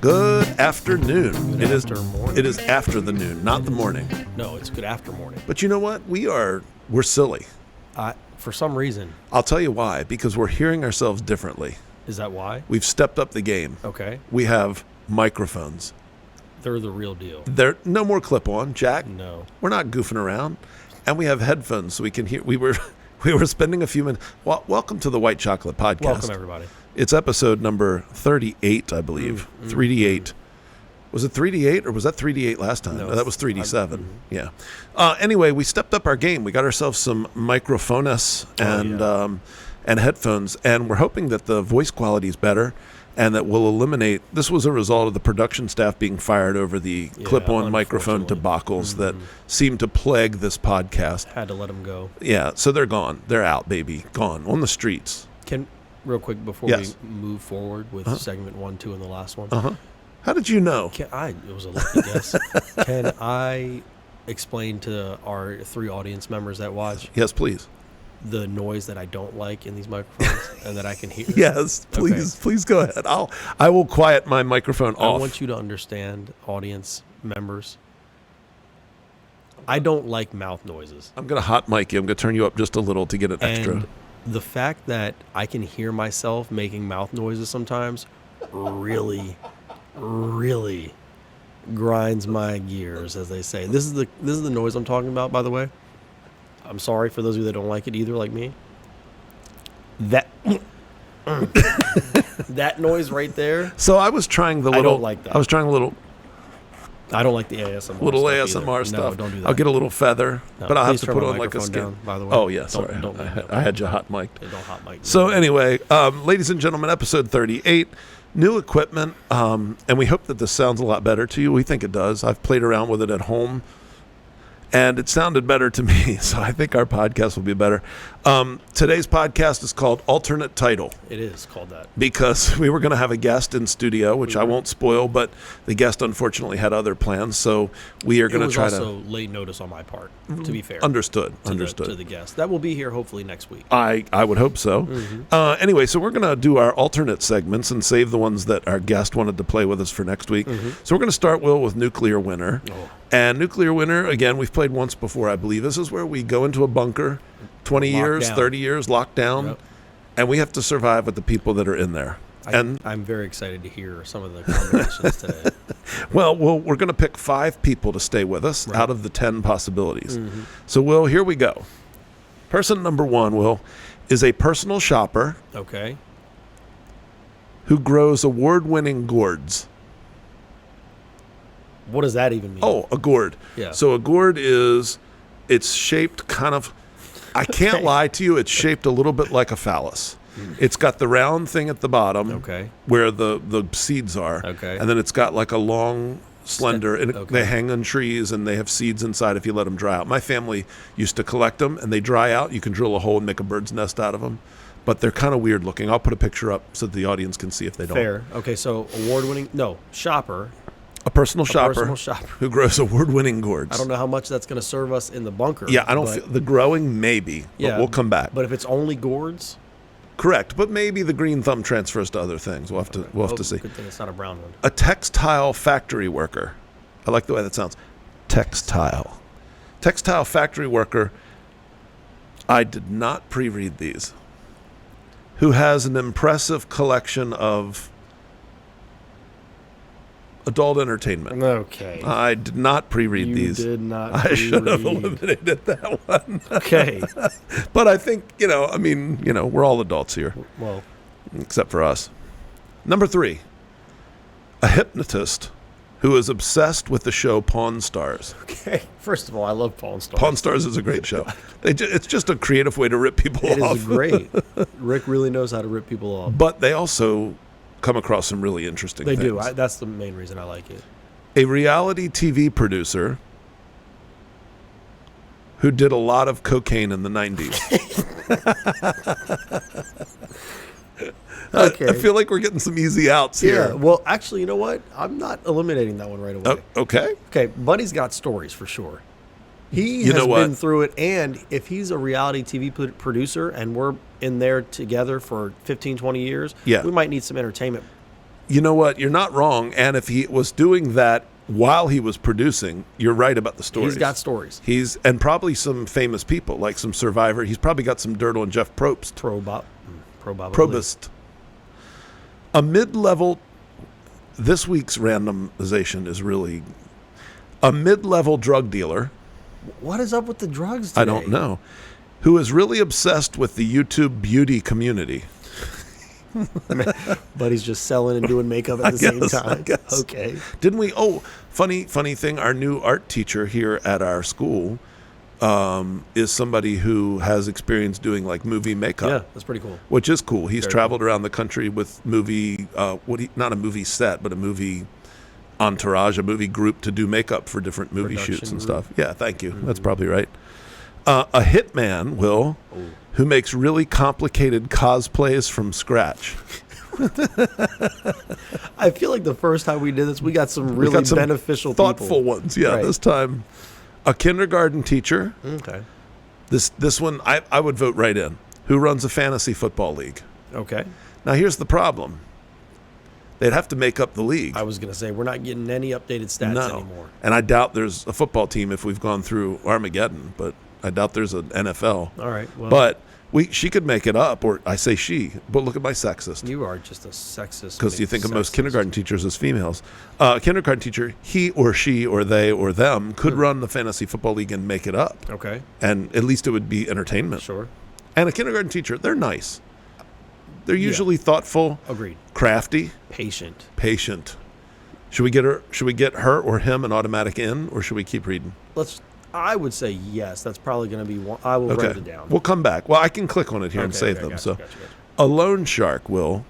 Good afternoon. Good after morning. It is after the noon, not the morning. No, it's good after morning. But you know what? We're silly. For some reason. I'll tell you why. Because we're hearing ourselves differently. Is that why? We've stepped up the game. Okay. We have microphones. They're the real deal. They're no more clip-on, Jack. No. We're not goofing around. And we have headphones so we can hear. We were spending a few minutes. Well, welcome to the White Chocolate Podcast. Welcome, everybody. It's episode number 38, I believe. 3D8. Was it 3D8 or was that 3D8 last time? No, that was 3D7. Yeah. Anyway, we stepped up our game. We got ourselves some microphones and headphones, and we're hoping that the voice quality is better and that we'll eliminate. This was a result of the production staff being fired over the clip-on microphone debacles that seem to plague this podcast. Had to let them go. Yeah, so they're gone. They're out, baby. Gone. On the streets. Real quick before we move forward with segment 1, 2, and the last one. How did you know? It was a lucky guess. Can I explain to our 3 audience members that watch? Yes, please. The noise that I don't like in these microphones and that I can hear. Yes, please. Okay. Please go ahead. I will quiet my microphone off. I want you to understand, audience members, I don't like mouth noises. I'm going to hot mic you. I'm going to turn you up just a little to get an extra. The fact that I can hear myself making mouth noises sometimes really, really grinds my gears, as they say. This is the noise I'm talking about, by the way. I'm sorry for those of you that don't like it either, like me. That that noise right there. So I was trying the little. I don't like that. I was trying a little. I don't like the ASMR. Little stuff ASMR stuff. No, don't do that. I'll get a little feather, but I'll have to put on like a skin. Down, by the way. Oh yeah, sorry. I had you hot mic'd. Don't hot mic. So anyway, ladies and gentlemen, episode 38. New equipment, and we hope that this sounds a lot better to you. We think it does. I've played around with it at home, and it sounded better to me, so I think our podcast will be better. Today's podcast is called Alternate Title. It is called that. Because we were going to have a guest in studio, which I won't spoil, but the guest unfortunately had other plans, so we are going to try to... It was also late notice on my part, to be fair. Understood. To the guest. That will be here hopefully next week. I would hope so. Anyway, so we're going to do our alternate segments and save the ones that our guest wanted to play with us for next week. So we're going to start, Will, with Nuclear Winter. And Nuclear Winter, again, we've played once before, I believe. This is where we go into a bunker, 20 years, 30 years, locked down, and we have to survive with the people that are in there. I'm very excited to hear some of the combinations today. Well, we're going to pick 5 people to stay with us out of the 10 possibilities. So, Will, here we go. Person number 1, Will, is a personal shopper. Okay. Who grows award-winning gourds. What does that even mean? Oh, a gourd. Yeah. So a gourd it's shaped kind of, I can't lie to you, it's shaped a little bit like a phallus. It's got the round thing at the bottom where the seeds are. Okay. And then it's got like a long, slender, and they hang on trees and they have seeds inside if you let them dry out. My family used to collect them and they dry out. You can drill a hole and make a bird's nest out of them. But they're kind of weird looking. I'll put a picture up so that the audience can see if they don't. Fair. Okay, so shopper. A personal shopper who grows award-winning gourds. I don't know how much that's going to serve us in the bunker. Yeah, I don't feel the growing maybe, but we'll come back. But if it's only gourds? Correct, but maybe the green thumb transfers to other things. We'll have to see. Good thing it's not a brown one. A textile factory worker. I like the way that sounds. Textile factory worker. I did not pre-read these. Who has an impressive collection of adult entertainment. Okay. I did not pre-read these. You did not I should have eliminated that one. Okay. But I think, we're all adults here. Well. Except for us. Number 3. A hypnotist who is obsessed with the show Pawn Stars. Okay. First of all, I love Pawn Stars. Pawn Stars is a great show. It's just a creative way to rip people off. It is great. Rick really knows how to rip people off. But they also come across some really interesting things. They do. That's the main reason I like it. A reality TV producer who did a lot of cocaine in the 90s. Okay. I feel like we're getting some easy outs here. Yeah. Well, actually, you know what? I'm not eliminating that one right away. Okay. Okay. Buddy's got stories for sure. He has been through it, and if he's a reality TV producer and we're in there together for 15, 20 years, we might need some entertainment You know what? You're not wrong. And if he was doing that while he was producing, you're right about the stories. He's got stories. And probably some famous people, like some Survivor. He's probably got some dirt on Jeff Probst. Probst. A mid-level. This week's randomization is really a mid-level drug dealer. What is up with the drugs today? I don't know. Who is really obsessed with the YouTube beauty community. But he's just selling and doing makeup at the same time. Okay. Didn't we? Oh, funny thing. Our new art teacher here at our school is somebody who has experience doing like movie makeup. Yeah, that's pretty cool. Which is cool. He's traveled around the country with movie, not a movie set, but a movie entourage, a movie group to do makeup for different movie shoots and stuff. Yeah, thank you. Mm-hmm. That's probably right. A hitman, Will, who makes really complicated cosplays from scratch. I feel like the first time we did this, we got some really beneficial, thoughtful ones. Yeah, right. This time, a kindergarten teacher. Okay. This one, I would vote right in. Who runs a fantasy football league? Okay. Now here's the problem. They'd have to make up the league. I was going to say, we're not getting any updated stats anymore. And I doubt there's a football team if we've gone through Armageddon, but I doubt there's an NFL. All right. Well, but she could make it up, or I say she, but look at my sexist. You are just a sexist. Because you think of most kindergarten teachers as females. Kindergarten teacher, he or she or they or them could run the fantasy football league and make it up. Okay. And at least it would be entertainment. Sure. And a kindergarten teacher, they're nice. They're usually thoughtful. Agreed. Crafty. Patient. Should we get her or him an automatic in, or should we keep reading? I would say yes. That's probably going to be one. I will write it down. We'll come back. Well, I can click on it here and save them. Gotcha. A loan shark, Will,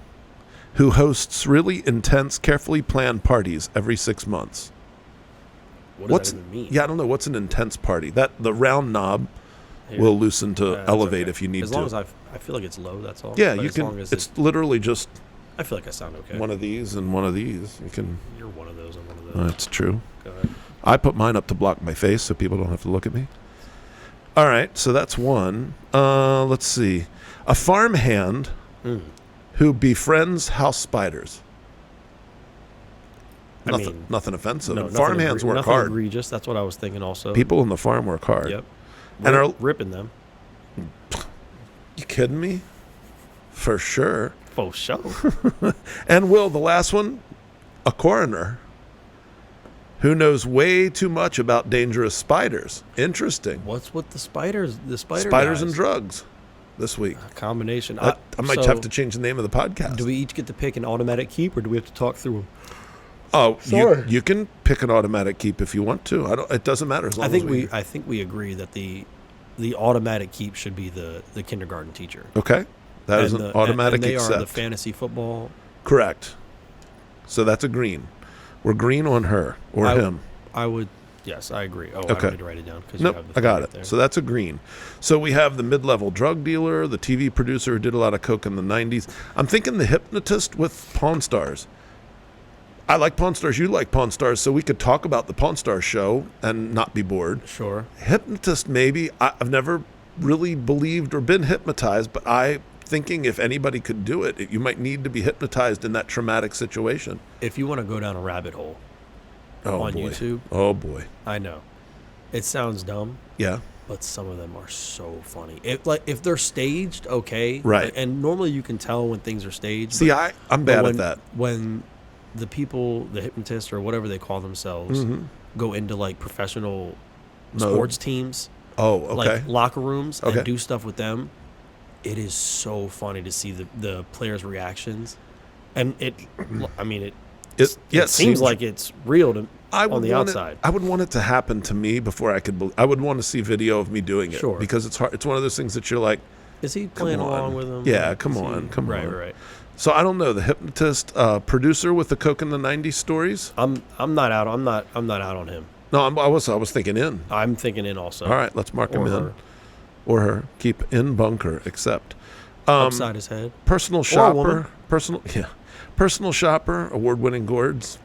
who hosts really intense, carefully planned parties every 6 months. What does that even mean? Yeah, I don't know. What's an intense party? The round knob will loosen to elevate if you need to. As long as I feel like it's low, that's all. Yeah, you can. It's literally just. I feel like I sound okay. One of these and one of these. You can. You're one of those and one of those. That's true. Go ahead. I put mine up to block my face so people don't have to look at me. All right, so that's one. Let's see. A farmhand who befriends house spiders. Nothing offensive. No, farmhands work hard. Nothing egregious. That's what I was thinking also. People on the farm work hard. Yep. And are ripping them. You kidding me? For sure. For sure. And Will, the last one, a coroner who knows way too much about dangerous spiders. Interesting. What's with the spiders? The spiders guys? And drugs this week. A combination. I might have to change the name of the podcast. Do we each get to pick an automatic keep, or do we have to talk through them? Oh, you can pick an automatic keep if you want to. It doesn't matter as long as I think we agree that the automatic keep should be the kindergarten teacher. Okay, that is an automatic and they accept. Are the fantasy football. Correct. So that's a green. We're green on her or him. I would. Yes, I agree. Oh, okay. I need to write it down. Nope, I got it. So that's a green. So we have the mid-level drug dealer, the TV producer who did a lot of coke in the 90s. I'm thinking the hypnotist with Pawn Stars. I like Pawn Stars. You like Pawn Stars. So we could talk about the Pawn Stars show and not be bored. Sure. Hypnotist, maybe. I've never really believed or been hypnotized, but thinking if anybody could do it, you might need to be hypnotized in that traumatic situation. If you want to go down a rabbit hole on YouTube. Oh, boy. I know. It sounds dumb. Yeah. But some of them are so funny. If they're staged, okay. Right. And normally you can tell when things are staged. See, I'm bad at that. When the people, the hypnotists or whatever they call themselves, go into like professional sports teams. Oh, okay. Like locker rooms and do stuff with them. It is so funny to see the players' reactions, and it seems like it's real on the outside. I would want it to happen to me before I could. I would want to see video of me doing it. Sure. Because it's hard. It's one of those things that you're like, is he playing along with them? Yeah, come on. Right. So I don't know, the hypnotist producer with the coke in the 90s stories. I'm not out. I'm not out on him. No, I was thinking in. I'm thinking in also. All right, let's mark him in. Or her. Keep in bunker, except. Upside his head. Personal shopper. Personal shopper, award-winning gourds.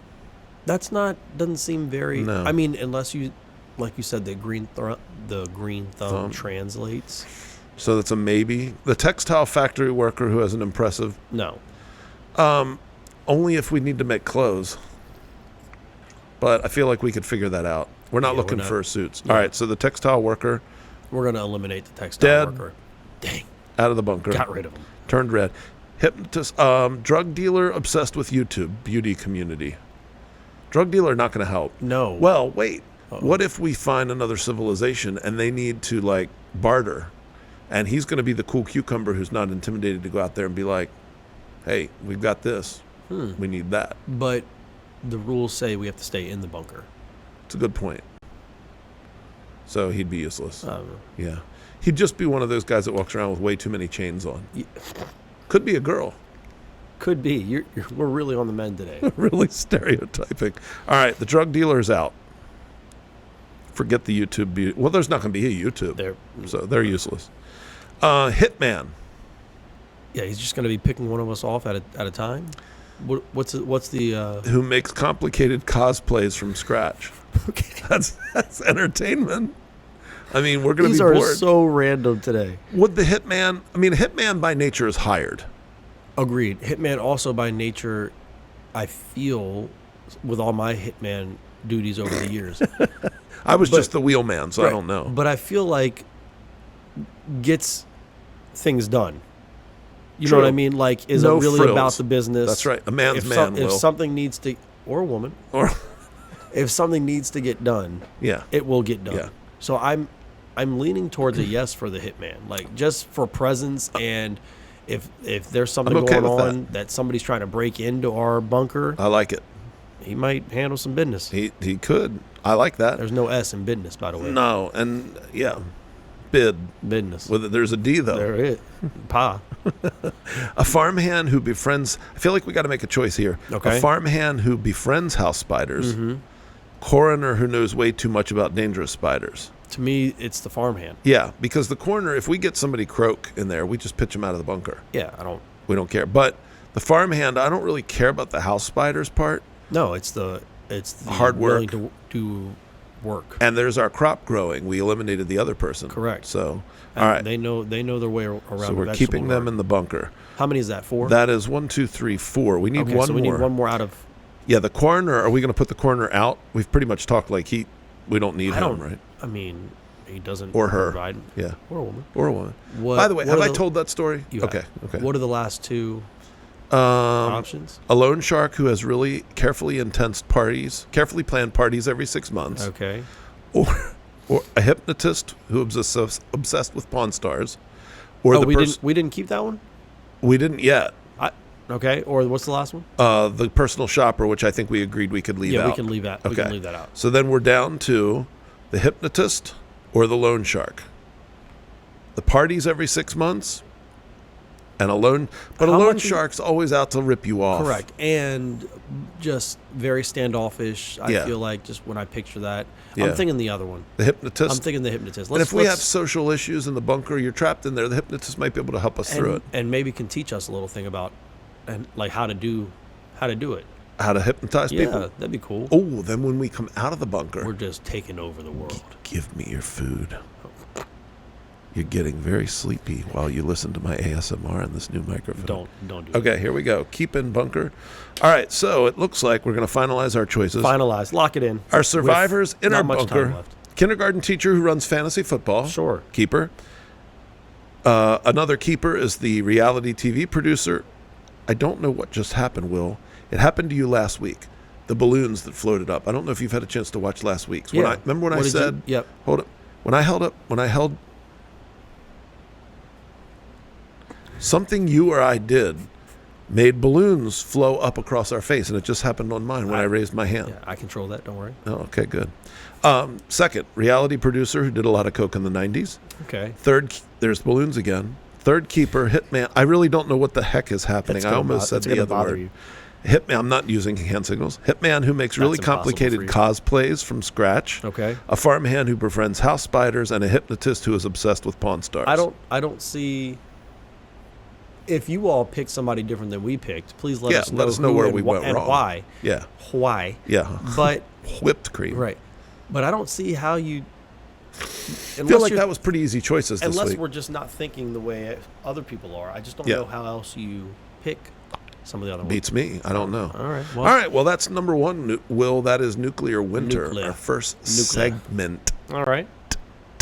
Doesn't seem very. No. I mean, unless you, like you said, the green thumb translates. So that's a maybe. The textile factory worker who has an impressive. No. Only if we need to make clothes. But I feel like we could figure that out. We're not looking for suits. Yeah. All right, so the textile worker. We're going to eliminate the textile Dead. worker. Dang. Out of the bunker. Got rid of him. Turned red. Hypnotist, drug dealer obsessed with YouTube, beauty community. Drug dealer not going to help. No. Well, wait. Uh-oh. What if we find another civilization and they need to like barter, and he's going to be the cool cucumber who's not intimidated to go out there and be like, "Hey, we've got this. We need that." But the rules say we have to stay in the bunker. It's a good point. So he'd be useless. I don't know. Yeah, he'd just be one of those guys that walks around with way too many chains on. Yeah. Could be a girl. Could be. We're really on the mend today. Really stereotyping. All right, the drug dealer's out. Forget the YouTube beauty. Well, there's not going to be a YouTube, so they're useless. Hitman. Yeah, he's just going to be picking one of us off at a time. What's the? Who makes complicated cosplays from scratch? Okay. That's entertainment. I mean, we're going to These be are bored. so random today. Would the hitman? I mean, hitman by nature is hired. Agreed. Hitman also by nature, I feel, with all my hitman duties over the years. I was just the wheelman, so right, I don't know. But I feel like gets things done. You True. know what I mean? Like, is No it really frills. about the business? That's right. A man's if man if will. something needs to, or a woman, Or if something needs to get done, yeah, it will get done. Yeah. So I'm leaning towards a yes for the hitman, like just for presence, and if there's something I'm okay going with on that somebody's trying to break into our bunker, I like it. he might handle some business. He could. I like that. There's no S in business, by the way. No, and yeah, bid. Business. There's a D though. There it. Pa. A farmhand who befriends. I feel like we got to make a choice here. Okay. A farmhand who befriends house spiders. Mm-hmm. Coroner who knows way too much about dangerous spiders. To me, it's the farmhand. Yeah, because the coroner, if we get somebody croak in there, we just pitch them out of the bunker. Yeah, We don't care. But the farmhand, I don't really care about the house spiders part. No, it's the hard work. willing to work. And there's our crop growing. We eliminated the other person. Correct. So, And all right. They know their way around. So we're vegetable keeping them garden. in the bunker. How many is that? 4? That is 1, 2, 3, 4. We need okay, one so more. we need one more out of. Yeah, the coroner. Are we going to put the coroner out? We've pretty much talked like we don't need him, right? I mean, he doesn't. Or her. Provide, Yeah. Or a woman. Or a woman. What, By the way, what have are I the- told that story? You have. Okay. What are the last 2 options? A loan shark who has really carefully planned parties every 6 months. Okay. Or a hypnotist who is obsessed with Pawn Stars. Or we didn't keep that one? We didn't yet. Okay. Or what's the last one? The personal shopper, which I think we agreed we could leave out. Yeah, we can leave that. Okay. We can leave that out. So then we're down to the hypnotist or the loan shark. The parties every 6 months, and a loan shark's always out to rip you off. Correct. And just very standoffish. I Yeah. feel like just when I picture that, Yeah. I'm thinking the other one. The hypnotist. I'm thinking the hypnotist. And if we have social issues in the bunker, you're trapped in there, the hypnotist might be able to help us through it. And maybe can teach us a little thing about and like how to do it. How to hypnotize Yeah, people. that'd be cool. Oh, then when we come out of the bunker, We're just taking over the world. give me your food. You're getting very sleepy while you listen to my ASMR on this new microphone. Don't do Okay, here we go. Keep in bunker. All right, so it looks like we're going to finalize our choices. Finalize. Lock it in. Our survivors in not our much bunker. time left. Kindergarten teacher who runs fantasy football. Sure. Keeper. Another keeper is the reality TV producer. I don't know what just happened, Will. It happened to you last week. The balloons that floated up. I don't know if you've had a chance to watch last week's. Yeah. Remember when I What did said, you- Yep. hold up. When I held something you or I did made balloons flow up across our face, and it just happened on mine when I raised my hand. Yeah, I control that. Don't worry. Oh, okay, good. Second, reality producer who did a lot of coke in the 90s. Okay. Third, there's balloons again. Third, keeper, hitman. I really don't know what the heck is happening. I almost said the other word. You. Hitman, I'm not using hand signals. Hitman who makes really That's impossible complicated for cosplays from scratch. Okay. A farmhand who befriends house spiders, and a hypnotist who is obsessed with Pawn Stars. I don't see. If you all picked somebody different than we picked, please let us know where who we and went and wrong. why. Yeah. Why? Yeah. But Whipped cream. right. But I don't see how you. I feel like that was pretty easy choices this Unless week. we're just not thinking the way other people are. I just don't Yeah. know how else you pick. some of the other ones? Beats me. I don't know. All right. All right. Well, that's number one, Will. That is Nuclear Winter, Nuclear. our first Nuclear. segment. All right.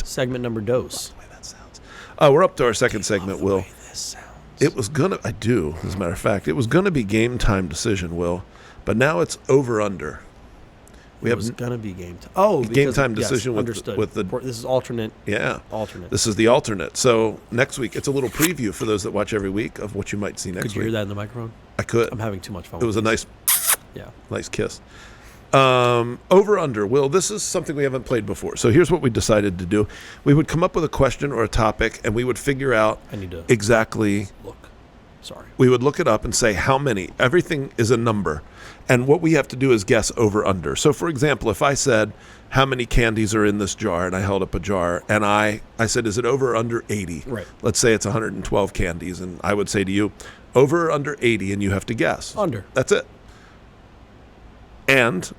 Segment number dose. The way that sounds. We're up to our second segment, The Will. way this sounds. It was gonna. I do, as a matter of fact, it was gonna be game time decision, Will, but now it's over under. We It was have gonna be game time. Oh, game because- time yes, decision understood. with the This is alternate. yeah. Alternate. This is the alternate. So next week, it's a little preview for those that watch every week of what you might see next Could you week. hear that in the microphone? I could. I'm having too much fun. It was a with these. nice Yeah. kiss. Over under. Will, this is something we haven't played before. So here's what we decided to do. We would come up with a question or a topic, and we would figure out I need to exactly. look. Sorry. We would look it up and say how many. Everything is a number. And what we have to do is guess over under. So, for example, if I said, how many candies are in this jar? And I held up a jar and I said, is it over or under 80? Right. Let's say it's 112 candies. And I would say to you, over or under 80, and you have to guess. Under. That's it. And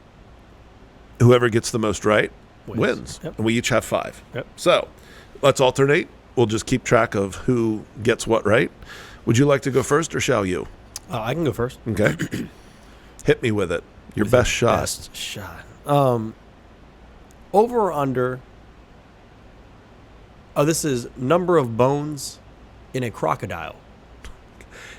whoever gets the most right wins. Yep. And we each have 5. Yep. So let's alternate. We'll just keep track of who gets what right. Would you like to go first or shall you? I can go first. Okay. Hit me with it. Your best shot. Best shot. Over or under. Oh, this is number of bones in a crocodile.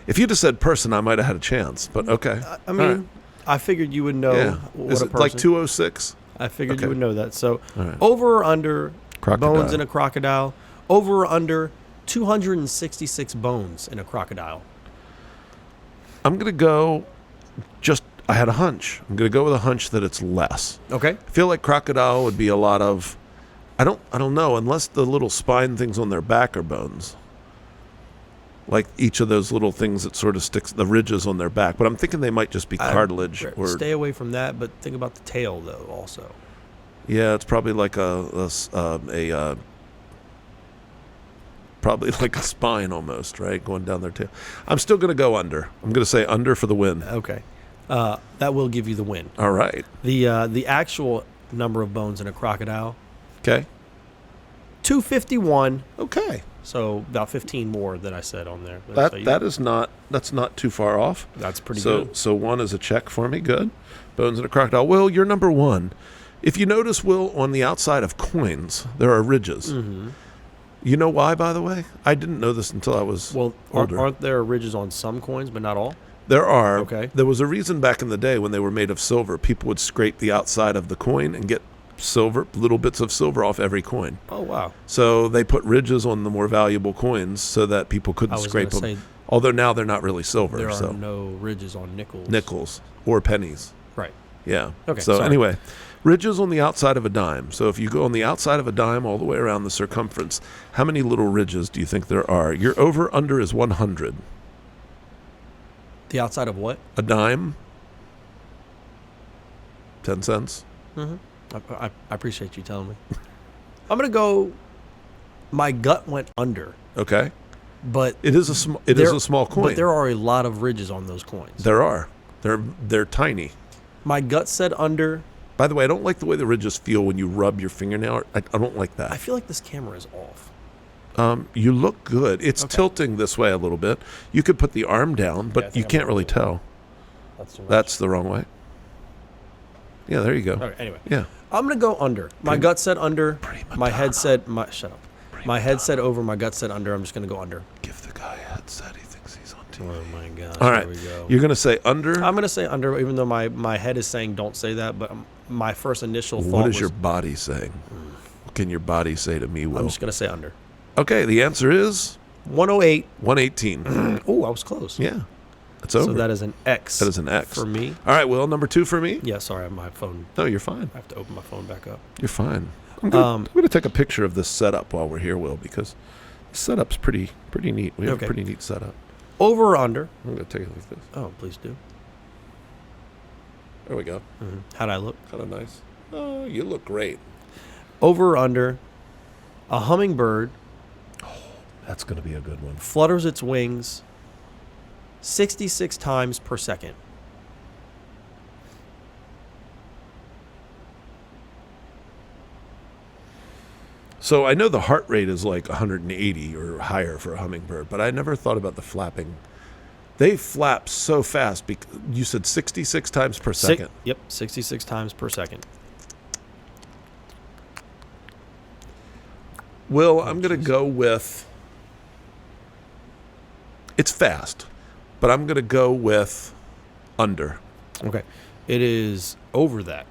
If you just said person, I might have had a chance. But okay. I mean, All right. I figured you would know Yeah. what Is a it person. like 206? I figured Okay. you would know that. So, All right. over or under Crocodile. bones in a crocodile. Over or under 266 bones in a crocodile. I'm going to go I had a hunch. I'm going to go with a hunch that it's less. Okay. I feel like crocodile would be a lot of, I don't know, unless the little spine things on their back are bones. Like each of those little things that sort of sticks, the ridges on their back. But I'm thinking they might just be cartilage. Or Stay away from that, but think about the tail, though, also. yeah, it's probably like probably like a spine almost, right, going down their tail. I'm still going to go under. I'm going to say under for the win. Okay. That will give you the win. All right. The actual number of bones in a crocodile, Okay. 251. Okay. So about 15 more that I said on there. So That's not too far off. That's pretty So good. so one is a check for me. Good. Bones in a crocodile. Will, you're number one. If you notice, Will, on the outside of coins, there are ridges. Mm-hmm. You know why, by the way? I didn't know this until I was Well, older. aren't there ridges on some coins, but not all? There are. Okay. There was a reason back in the day when they were made of silver, people would scrape the outside of the coin and get little bits of silver off every coin. Oh, wow. So they put ridges on the more valuable coins so that people couldn't I was scrape them. gonna say Although now they're not really silver. there so are no ridges on nickels. nickels or pennies. Right. Yeah. Okay, So sorry. anyway, ridges on the outside of a dime. So if you go on the outside of a dime all the way around the circumference, how many little ridges do you think there are? Your over-under is 100. The outside of what? A dime? 10 cents? Mm-hmm. I appreciate you telling me. I'm going to go, my gut went under, Okay. but It is a small coin. But there are a lot of ridges on those coins. There are. They're tiny. My gut said under. By the way, I don't like the way the ridges feel when you rub your fingernail. I don't like that. I feel like this camera is off. You look good. It's Okay. tilting this way a little bit. You could put the arm down, Yeah, I but think you I'm can't gonna really do it. tell. That's the wrong way. Yeah, there you go. Okay, anyway. Yeah. I'm going to go under. My gut said under. My head said, shut up. My head said over. My gut said under. I'm just going to go under. Give the guy a headset. He thinks he's on TV. Oh, my gosh. All right. Here we go. You're going to say under? I'm going to say under, even though my head is saying don't say that, but my first initial thought What is was, your body saying? What can your body say to me, Will? I'm just going to say under. Okay, the answer is 108. 118. Oh, I was close. Yeah. It's over. So that is an X. That is an X. For me. All right, Will, number 2 for me? Yeah, sorry, my phone. No, you're fine. I have to open my phone back up. You're fine. I'm gonna take a picture of this setup while we're here, Will, because the setup's pretty neat. We have Okay. a pretty neat setup. Over or under? I'm gonna take it like this. Oh, please do. There we go. Mm-hmm. How'd I look? Kind of nice. Oh, you look great. Over or under? A hummingbird That's gonna be a good one. flutters its wings 66 times per second. So I know the heart rate is like 180 or higher for a hummingbird, but I never thought about the flapping. They flap so fast. You said 66 times per second. Yep, 66 times per second. Will, I'm going to go with... It's fast, but I'm going to go with under. Okay. It is over that.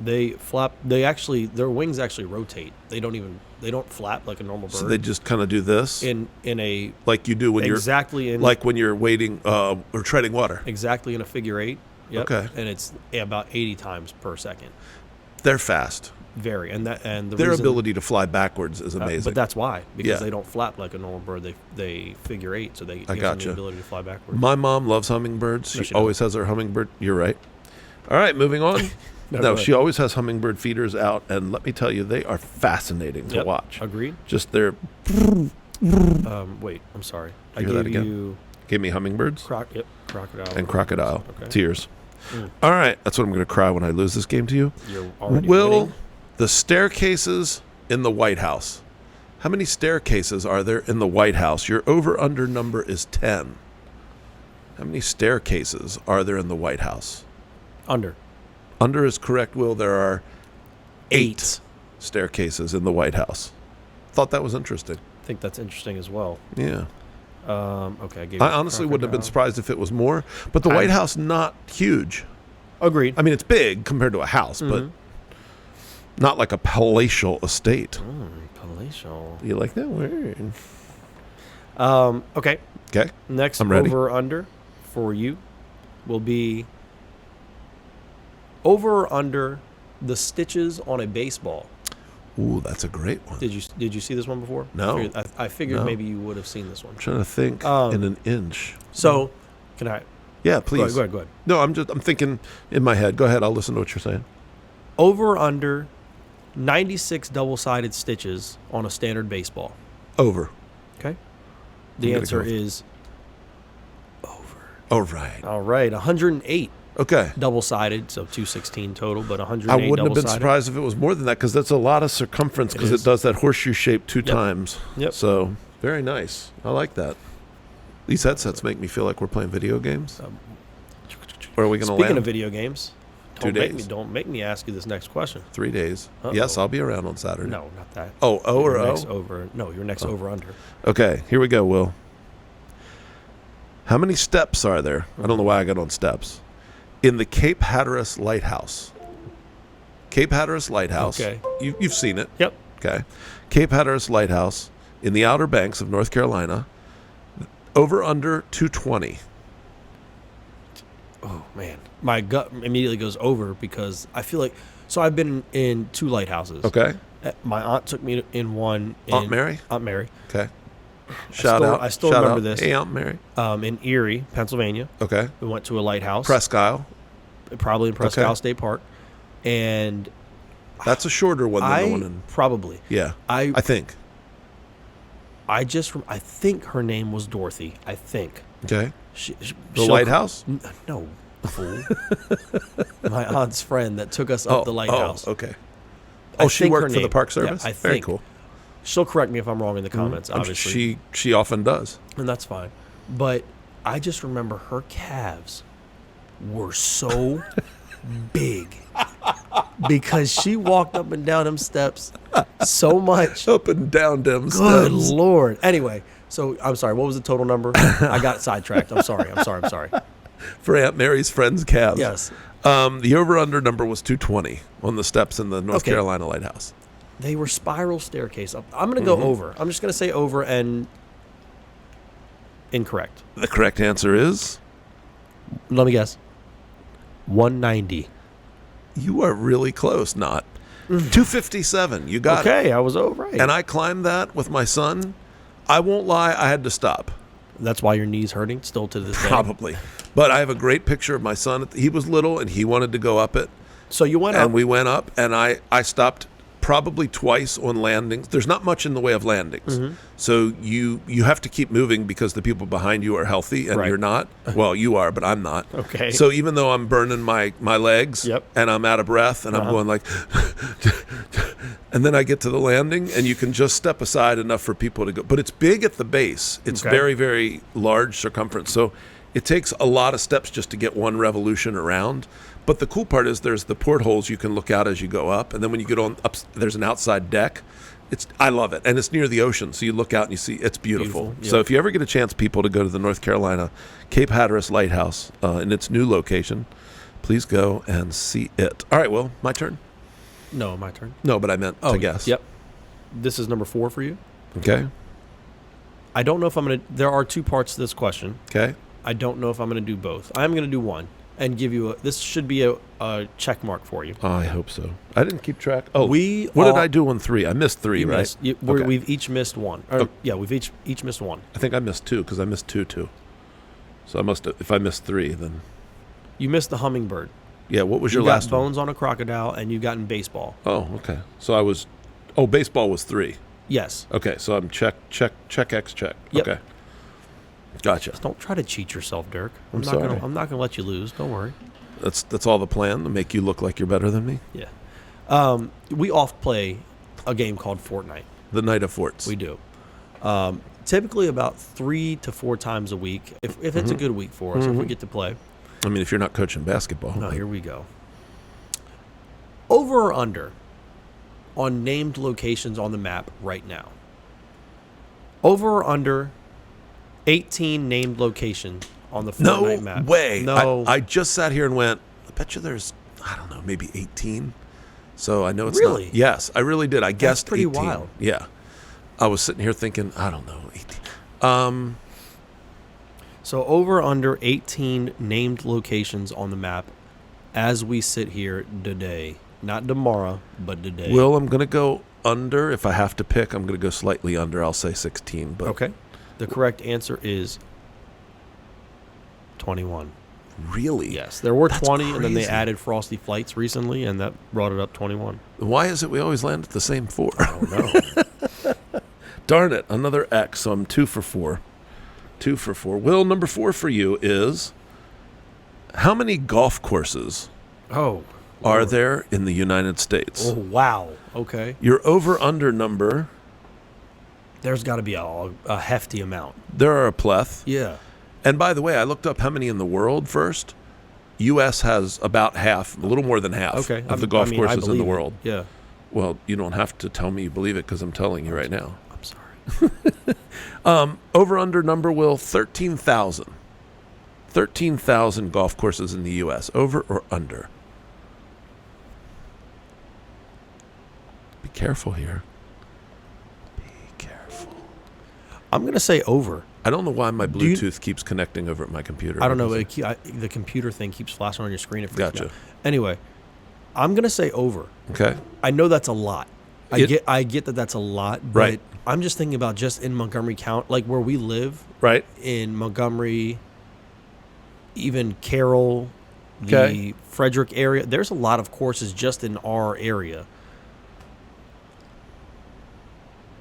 They flap. Their wings actually rotate. They don't flap like a normal bird. So they just kind of do this in a like you do when when you're wading or treading water. Exactly in a figure eight. Yep. Okay. And it's about 80 times per second. They're fast. Very, and their ability to fly backwards is amazing. But that's why, because they don't flap like a normal bird. They figure eight, so they give them the ability to fly backwards. My mom loves hummingbirds. She always has her hummingbird. You're right. All right, moving on. No, she always has hummingbird feeders out, and let me tell you, they are fascinating to watch. Agreed. Just their... Wait, I'm sorry. I gave you... Gave me hummingbirds? Crocodile. And crocodile. Okay. Tears. All right, that's what I'm going to cry when I lose this game to you. You're already winning. The staircases in the White House. How many staircases are there in the White House? Your over-under number is 10. How many staircases are there in the White House? Under. Under is correct, Will. There are 8 staircases in the White House. Thought that was interesting. I think that's interesting as well. Yeah. Okay. I honestly wouldn't have been surprised if it was more, but the White House, not huge. Agreed. I mean, it's big compared to a house, but not like a palatial estate. Palatial. You like that word? Okay. Okay. Next I'm ready. over under for you will be over or under the stitches on a baseball. Ooh, that's a great one. Did you see this one before? No. I figured maybe you would have seen this one. I'm trying to think in an inch. So, can I? Yeah, please. Go ahead. No, I'm thinking in my head. Go ahead. I'll listen to what you're saying. Over or under 96 double-sided stitches on a standard baseball. Over. Okay. The answer is over. Oh, right. All right. 108. Okay. Double-sided, so 216 total, but 108 I wouldn't have been double-sided. surprised if it was more than that because that's a lot of circumference because it does that horseshoe shape 2 times. Yep. So, very nice. I like that. These headsets make me feel like we're playing video games. Or are we going to land? Speaking of video games, 2 days. Don't make me ask you this next question. 3 days. Uh-oh. Yes, I'll be around on Saturday. No, not that. Oh, O or O? Your next over under. Okay, here we go, Will. How many steps are there? I don't know why I got on steps. In the Cape Hatteras Lighthouse. Cape Hatteras Lighthouse. Okay. You've seen it. Yep. Okay. Cape Hatteras Lighthouse in the Outer Banks of North Carolina. Over under 220. Oh, man. My gut immediately goes over because I feel like... So I've been in 2 lighthouses. Okay. My aunt took me in one. Aunt Mary? Aunt Mary. Okay. Shout out. I still remember this. Hey, Aunt Mary. In Erie, Pennsylvania. Okay. We went to a lighthouse. Presque Isle. Probably in Presque Isle State Park. And... That's a shorter one than the one in... Probably. Yeah. I think. I think her name was Dorothy. I think. Okay. The lighthouse? No, fool. My aunt's friend that took us up the lighthouse. Oh, okay. She worked for the Park Service? Yeah, Very cool. She'll correct me if I'm wrong in the comments, obviously. She often does. And that's fine. But I just remember her calves were so big because she walked up and down them steps so much. Up and down them steps. Good Lord. Anyway, so I'm sorry. What was the total number? I got sidetracked. I'm sorry. For Aunt Mary's friend's calves. Yes. The over-under number was 220 on the steps in the North Carolina Lighthouse. They were spiral staircase. I'm going to go over. I'm just going to say over and incorrect. The correct answer is? Let me guess. 190. You are really close. Not. 257. You got it. Okay, I was over. Right. And I climbed that with my son. I won't lie, I had to stop. That's why your knee's hurting still to this day? Probably. But I have a great picture of my son. He was little, and he wanted to go up it. So you went up. And we went up, and I stopped probably twice on landings. There's not much in the way of landings. Mm-hmm. So you have to keep moving because the people behind you are healthy, and you're not. Well, you are, but I'm not. Okay. So even though I'm burning my legs, and I'm out of breath, and I'm going like... And then I get to the landing, and you can just step aside enough for people to go. But it's big at the base. It's very, very large circumference. So it takes a lot of steps just to get one revolution around. But the cool part is there's the portholes you can look out as you go up. And then when you get on up, there's an outside deck. I love it. And it's near the ocean. So you look out and you see it's beautiful. Yep. So if you ever get a chance, people, to go to the North Carolina Cape Hatteras Lighthouse in its new location, please go and see it. All right, Will, my turn? No, my turn. No, but I meant to guess. Yep. This is number 4 for you. Okay. I don't know if I'm going to... There are 2 parts to this question. Okay. I don't know if I'm going to do both. I'm going to do one and give you this should be a check mark for you. I hope so. I didn't keep track. Oh, what did I do on 3? I missed 3, right? Okay. We've each missed one. Yeah, we've each missed one. I think I missed 2 because I missed 2 too. So I must have, if I missed 3, then... You missed the hummingbird. Yeah, what was your last one? You got bones on a crocodile, and you got in baseball. Oh, okay. So I was... Oh, baseball was 3. Yes. Okay, so I'm check, X, check. Yep. Okay. Gotcha. Just don't try to cheat yourself, Dirk. I'm sorry. I'm not gonna let you lose. Don't worry. That's all the plan, to make you look like you're better than me? Yeah. We oft play a game called Fortnite. The Night of Forts. We do. Typically about 3 to 4 times a week, if it's a good week for us, if we get to play. I mean, if you're not coaching basketball. No, here we go. Over or under on named locations on the map right now? Over or under 18 named locations on the Fortnite map? No way. No. I just sat here and went, I bet you there's, I don't know, maybe 18. So I know it's Really? not. Yes, I really did. I guessed pretty 18. wild. Yeah. I was sitting here thinking, I don't know, 18. So over under 18 named locations on the map as we sit here today. Not tomorrow, but today. Will, I'm going to go under. If I have to pick, I'm going to go slightly under. I'll say 16. But okay. The correct answer is 21. Really? Yes. There were That's 20, and then they crazy. added Frosty Flights recently, and that brought it up 21. Why is it we always land at the same 4? I don't know. Darn it. Another X. So I'm 2 for 4. 2 for 4. Will, number 4 for you is, how many golf courses are there in the United States? Oh, wow. Okay. Your over-under number, There's got to be a hefty amount. there are a pleth. Yeah. And by the way, I looked up how many in the world first. U.S. has about half, a little more than half of the golf courses in the world. Yeah. Well, you don't have to tell me you believe it because I'm telling you right now. I'm sorry. Over-under number, Will, 13,000. 13,000 golf courses in the U.S. Over or under? Be careful here. Be careful. I'm going to say over. I don't know why my Bluetooth keeps connecting over at my computer. I don't know. The computer thing keeps flashing on your screen. It freaks me Gotcha. out. Anyway, I'm going to say over. Okay. I know that's a lot. I get that that's a lot. But Right. I'm just thinking about just in Montgomery County, like where we live, Right. in Montgomery, even Carroll, the Okay. Frederick area. There's a lot of courses just in our area.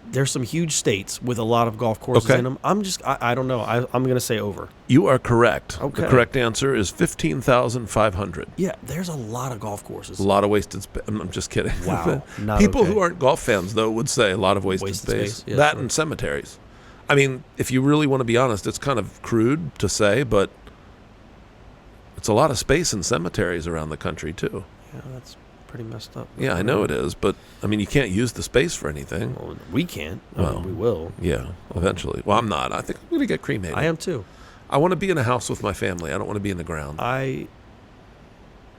There's some huge states with a lot of golf courses Okay. in them. I don't know. I'm going to say over. You are correct. Okay. The correct answer is 15,500. Yeah, there's a lot of golf courses. A lot of wasted space. I'm just kidding. Wow. Not People okay. who aren't golf fans, though, would say a lot of wasted space. Yeah, that sure. and cemeteries. I mean, if you really want to be honest, it's kind of crude to say, but it's a lot of space in cemeteries around the country, too. Yeah, that's pretty messed up. Yeah, I know it is, but, I mean, you can't use the space for anything. Well, we can't. Well, we will. Yeah, eventually. Well, I'm not. I think I'm going to get cremated. I am too. I want to be in a house with my family. I don't want to be in the ground. I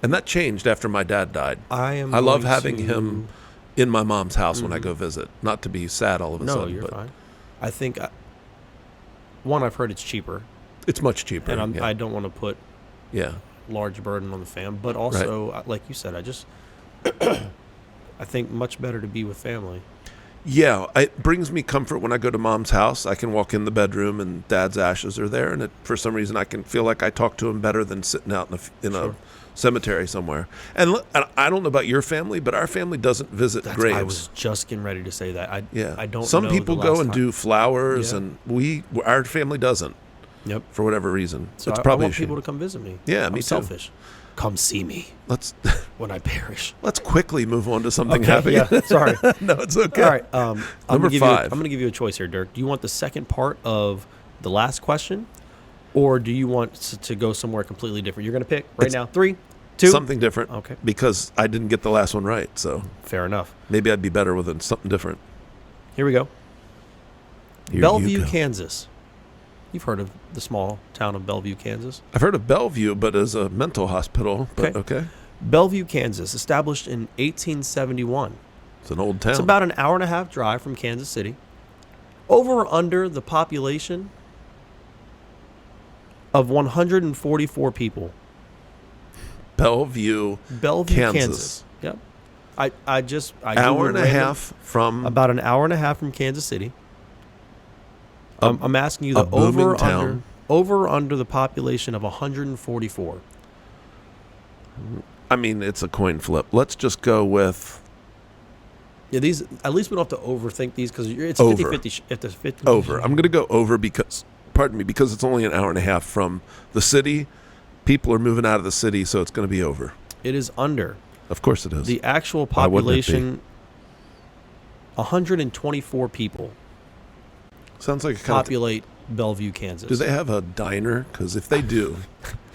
And that changed after my dad died. am. I love going having to- him in my mom's house when I go visit. Not to be sad all of a No, sudden. you're but fine. I think one, I've heard it's cheaper, It's much cheaper. and yeah. I don't want to put yeah. large burden on the fam. But also, like you said, I think much better to be with family. Yeah, it brings me comfort when I go to mom's house. I can walk in the bedroom and dad's ashes are there, and for some reason I can feel like I talk to him better than sitting out in a cemetery somewhere. And I don't know about your family, but our family doesn't visit graves. I was just getting ready to say that. I don't. Some know people the go last and time. do flowers, Yeah. and our family doesn't. Yep. For whatever reason, So it's I probably want a shame. people to come visit me. Yeah, I'm me too. selfish. Come see me. Let's when I perish. Let's quickly move on to something Okay, happy. yeah, sorry. No, it's okay. All right. Number 5. I'm going to give you a choice here, Dirk. Do you want the second part of the last question, or do you want to go somewhere completely different? You're going to pick right now. 3, 2. Something different. Okay. Because I didn't get the last one right, so Fair enough. maybe I'd be better with something different. Here we go. Here you Bellevue, go. Kansas. You've heard of the small town of Bellevue, Kansas? I've heard of Bellevue, but as a mental hospital. But okay. Bellevue, Kansas, established in 1871. It's an old town. It's about an hour and a half drive from Kansas City. Over or under the population of 144 people. Bellevue, Kansas. Yep. I hour and a Googled half from about an hour and a half from Kansas City. I'm asking you a the booming town. over or under the population of 144. I mean, it's a coin flip. Let's just go with Yeah, these at least we don't have to overthink these because it's Over. 50-50. If there's 50, over. I'm going to go over because it's only an hour and a half from the city. People are moving out of the city, so it's going to be over. It is under. Of course it is. The actual Why wouldn't it be? population, 124 people Sounds like a kind of. populate Bellevue, Kansas. Do they have a diner? Because if they do,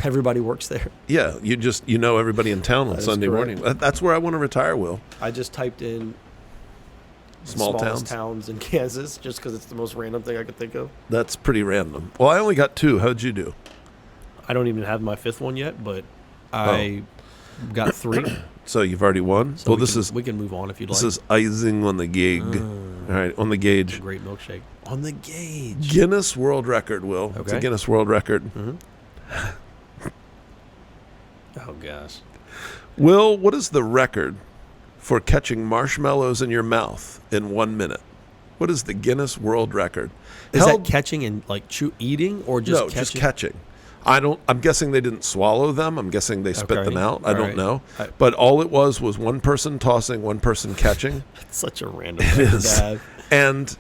Everybody works there. yeah, you know everybody in town on That is Sunday correct. morning. That's where I want to retire, Will. I just typed in Small smallest towns. towns in Kansas just because it's the most random thing I could think of. That's pretty random. Well, I only got 2. How'd you do? I don't even have my 5th one yet, but I got 3. So you've already won. So Well, we can move on if you'd this like. is icing on the gig. All right, on the gauge. Great milkshake on the gauge. Guinness World Record, Will. It's a Okay. Guinness World Record. Oh gosh. Will, what is the record for catching marshmallows in your mouth in 1 minute? What is the Guinness World Record? Is that catching and like eating or just no, catching? just catching. I'm guessing they didn't swallow them. I'm guessing they spit Okay. them out. I All don't right. know. But all it was one person tossing, one person catching. It's such a random It thing to is. have. And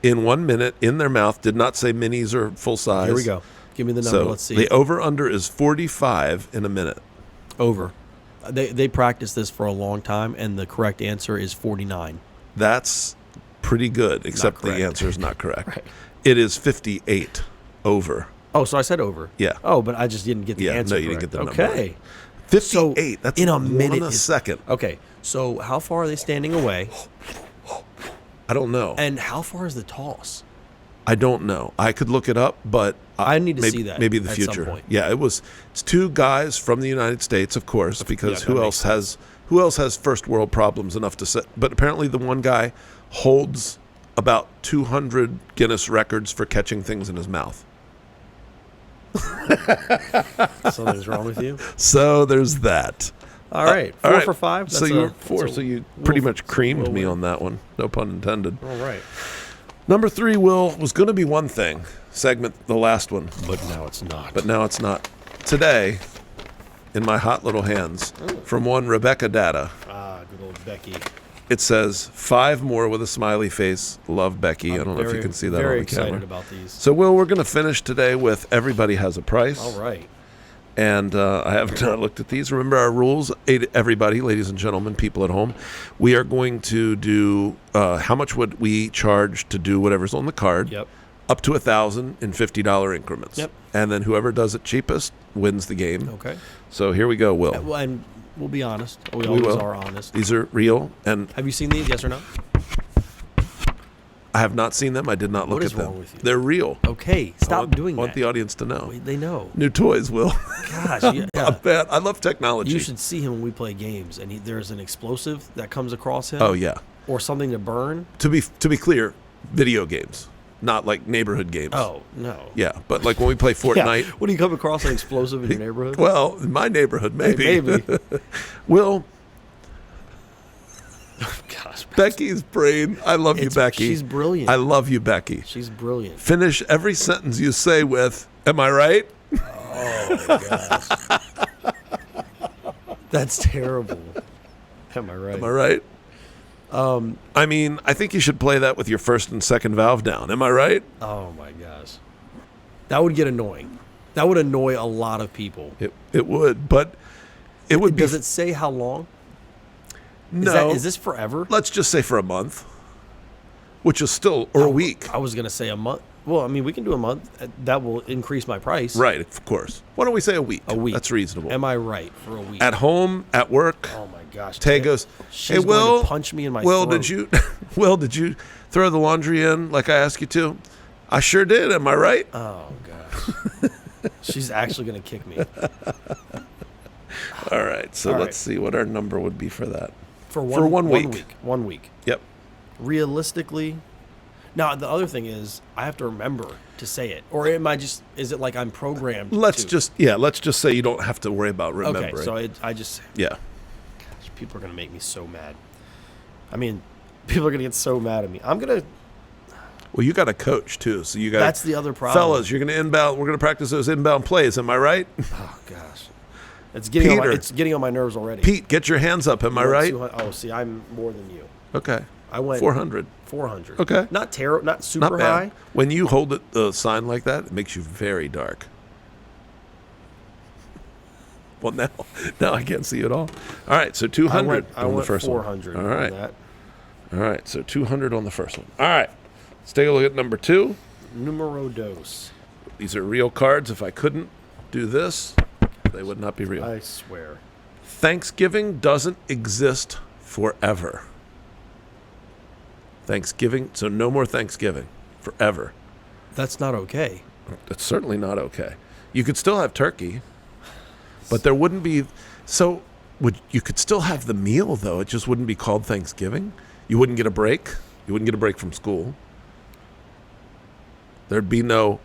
in 1 minute, in their mouth, did not say minis or full size. Here we go. Give me the number. So Let's see. the over-under is 45 in a minute. Over. They practiced this for a long time, and the correct answer is 49. That's pretty good, except the correct. answer is not correct. Right. It is 58 over. Oh, so I said over. Yeah. Oh, but I just didn't get the Yeah, answer. no, you didn't get the correct. number Okay. 58. That's in a one minute a is- second. Okay. So how far are they standing away, I don't know. and how far is the toss? I don't know. I could look it up, but I need to maybe, see that maybe in the at some future. point. Yeah, it's 2 guys from the United States, of course, because yeah, who that else makes has first world problems enough to set? But apparently, the one guy holds about 200 Guinness records for catching things in his mouth. Something's wrong with you. So there's that. All right. All 4 right. for 5. So you were 4. So you pretty much creamed Will me win. on that one. No pun intended. All right. Number 3, Will, was going to be one thing. Segment, the last one. But now it's not. But now it's not. Today, in my hot little hands, from one Rebecca Data, Good old Becky. it says 5 more with a smiley face. Love Becky. I don't know if you can see that on Very the excited camera. about these. So, Will, we're going to finish today with Everybody Has a Price. All right. And I have not looked at these. Remember our rules, everybody, ladies and gentlemen, people at home. We are going to do how much would we charge to do whatever's on the card. Yep. Up to $1,000 in $50 increments. Yep. And then whoever does it cheapest wins the game. Okay. So here we go, Will. Well, and we'll be honest. We We always will. are honest. These are real, and Have you seen these? Yes or no? I have not seen them. I did not look What is at them. wrong with you? They're real. Okay. I Stop want, doing want that. the audience to know. Wait, they know. New toys, Will. Gosh. Yeah. Not bad. I love technology. You should see him when we play games, and there's an explosive that comes across him. Oh yeah. Or something to burn. To be clear, video games, not like neighborhood games. Oh no. Yeah, but like when we play Fortnite. Yeah. When you come across an explosive in your neighborhood. Well, in my neighborhood, maybe. Maybe. Will, Gosh. Becky's brain. I love you, Becky. She's brilliant. I love you, Becky. She's brilliant. Finish every sentence you say with, "Am I right?" Oh my gosh. That's terrible. Am I right? Am I right? I mean, I think you should play that with your first and second valve down. Am I right? Oh my gosh. That would get annoying. That would annoy a lot of people. It would, but It would be. Does it say how long? No. Is this forever? Let's just say for a month, which is still, or a week. I was going to say a month. Well, I mean, we can do a month. That will increase my price. Right, of course. Why don't we say a week? A week. That's reasonable. Am I right for a week? At home, at work. Oh my gosh. Tay goes, She's hey, Will, going to punch me in my throat. Did you throw the laundry in like I asked you to? I sure did. Am I right? Oh gosh. She's actually going to kick me. All right. So let's see what our number would be for that. For 1 week. 1 week. Yep. Realistically, now the other thing is I have to remember to say it, or is it like I'm programmed? Let's just say you don't have to worry about remembering. Okay, so I just yeah. Gosh, people are gonna make me so mad. I mean, people are gonna get so mad at me. Well, you got a coach too, so you got. That's the other problem. Fellas, you're gonna inbound. We're gonna practice those inbound plays. Am I right? Oh gosh, it's getting on my nerves already. Pete, get your hands up. Am I right? Oh, see, I'm more than you. Okay. I went 400. 400. Okay. Not super Not bad. high. When you hold the sign like that, it makes you very dark. Well, now I can't see it all. All right, so 200 on the first 400 one. All right. On that. All right, so 200 on the first one. All right, let's take a look at number 2. Numero dos. These are real cards. If I couldn't do this, they would not be real. I swear. Thanksgiving doesn't exist forever. Thanksgiving, so no more Thanksgiving forever. That's not okay. That's certainly not okay. You could still have turkey, but there wouldn't be. So you could still have the meal though. It just wouldn't be called Thanksgiving. You wouldn't get a break. You wouldn't get a break from school. There'd be no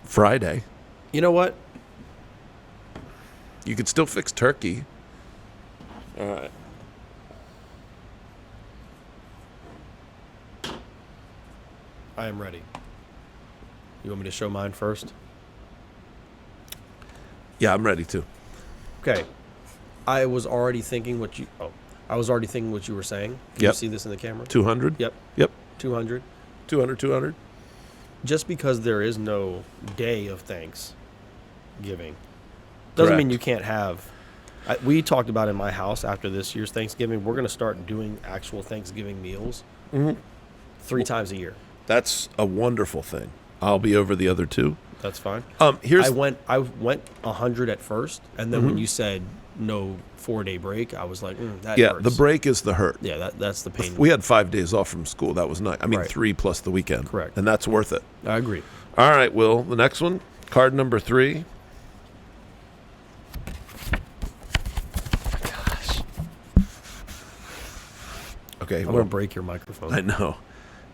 Friday. You know what? You could still fix turkey. All right. I am ready. You want me to show mine first? Yeah, I'm ready too. Okay. I was already thinking what you were saying. Can you see this in the camera? 200? Yep. 200. 200. Just because there is no day of Thanksgiving doesn't mean you can't have. We talked about in my house after this year's Thanksgiving, we're going to start doing actual Thanksgiving meals 3 times a year. That's a wonderful thing. I'll be over the other 2. That's fine. Here's I went 100 at first, and then when you said no 4-day break, I was like, that hurts. The break is the hurt. Yeah, that's the pain. We had 5 days off from school. That was nice. I mean, 3 plus the weekend. Correct. And that's worth it. I agree. All right, Will. The next one, card number 3. Gosh. Okay. I'm going to break your microphone. I know.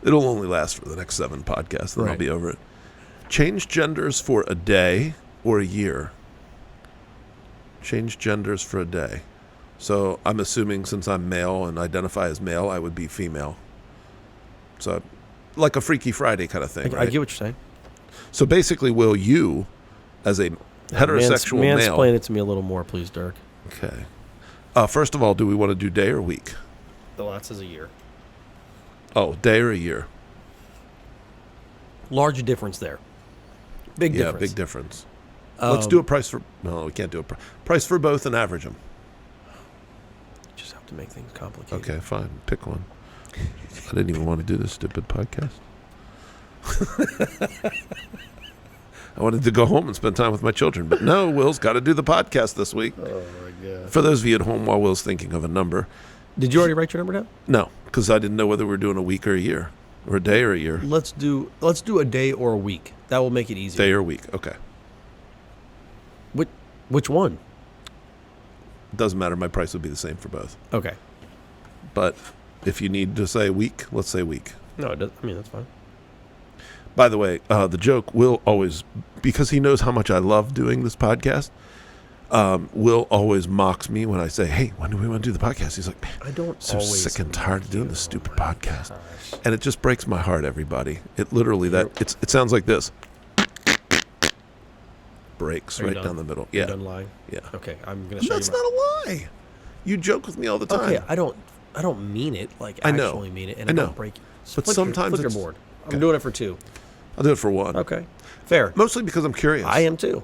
It'll only last for the next 7 podcasts, then I'll be over it. Change genders for a day or a year. Change genders for a day. So I'm assuming since I'm male and identify as male, I would be female. So like a Freaky Friday kind of thing, right? I get what you're saying. So basically, Will, you, as a heterosexual male... Mansplain it to me a little more, please, Dirk. Okay. First of all, do we want to do day or week? Well, that says a year. Oh, day or a year? Large difference there. Big difference. Yeah, big difference. Let's do a price for... No, we can't do a price for both and average them. You just have to make things complicated. Okay, fine. Pick one. I didn't even want to do this stupid podcast. I wanted to go home and spend time with my children, but no, Will's got to do the podcast this week. Oh, my God. For those of you at home, while Will's thinking of a number... Did you already write your number down? No, because I didn't know whether we were doing a week or a year, or a day or a year. Let's do a day or a week. That will make it easier. Day or week, okay. Which one? Doesn't matter. My price would be the same for both. Okay. But if you need to say week, let's say week. No, it does. I mean, that's fine. By the way, the joke will always, because he knows how much I love doing this podcast, Will always mocks me when I say, hey, when do we want to do the podcast? He's like, man, I don't so always sick and tired of doing this stupid podcast. Gosh. And it just breaks my heart, everybody. It literally, it sounds like this. Breaks right down the middle. You're Yeah. done lying? Yeah. Okay, I'm going to show That's you. not a lie. You joke with me all the time. Okay, I don't mean it like I know. actually mean it, and I I know. don't break. But Flip sometimes your it's- board. Okay. I'm doing it for 2. I'll do it for 1. Okay, fair. Mostly because I'm curious. I am too.